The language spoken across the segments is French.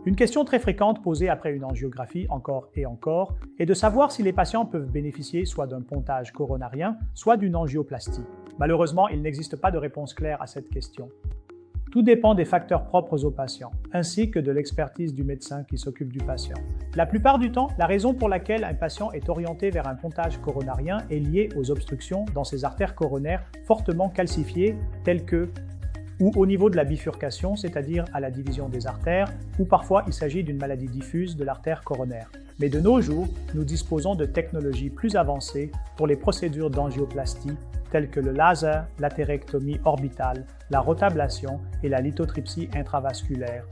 Une question très fréquente posée après une angiographie encore et encore est de savoir si les patients peuvent bénéficier soit d'un pontage coronarien, soit d'une angioplastie. Malheureusement, il n'existe pas de réponse claire à cette question. Tout dépend des facteurs propres au patient, ainsi que de l'expertise du médecin qui s'occupe du patient. La plupart du temps, la raison pour laquelle un patient est orienté vers un pontage coronarien est liée aux obstructions dans ses artères coronaires fortement calcifiées, telles que ou au niveau de la bifurcation, c'est-à-dire à la division des artères, ou parfois il s'agit d'une maladie diffuse de l'artère coronaire. Mais de nos jours, nous disposons de technologies plus avancées pour les procédures d'angioplastie, telles que le laser, l'atérectomie orbitale, la rotablation et la lithotripsie intravasculaire.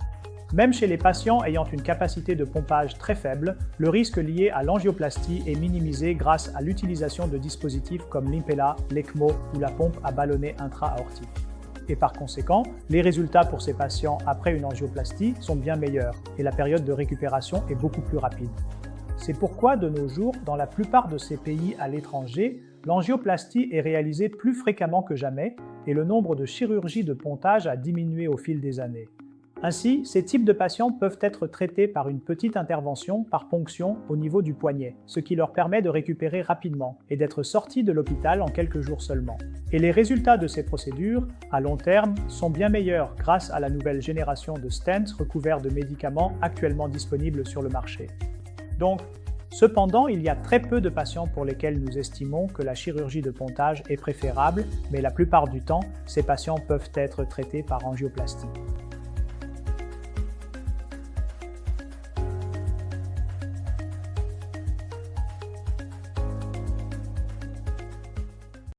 Même chez les patients ayant une capacité de pompage très faible, le risque lié à l'angioplastie est minimisé grâce à l'utilisation de dispositifs comme l'Impella, l'ECMO ou la pompe à ballonnet intra-aortique. Et par conséquent, les résultats pour ces patients après une angioplastie sont bien meilleurs et la période de récupération est beaucoup plus rapide. C'est pourquoi de nos jours, dans la plupart de ces pays à l'étranger, l'angioplastie est réalisée plus fréquemment que jamais et le nombre de chirurgies de pontage a diminué au fil des années. Ainsi, ces types de patients peuvent être traités par une petite intervention par ponction au niveau du poignet, ce qui leur permet de récupérer rapidement et d'être sortis de l'hôpital en quelques jours seulement. Et les résultats de ces procédures, à long terme, sont bien meilleurs grâce à la nouvelle génération de stents recouverts de médicaments actuellement disponibles sur le marché. Donc, cependant, il y a très peu de patients pour lesquels nous estimons que la chirurgie de pontage est préférable, mais la plupart du temps, ces patients peuvent être traités par angioplastie.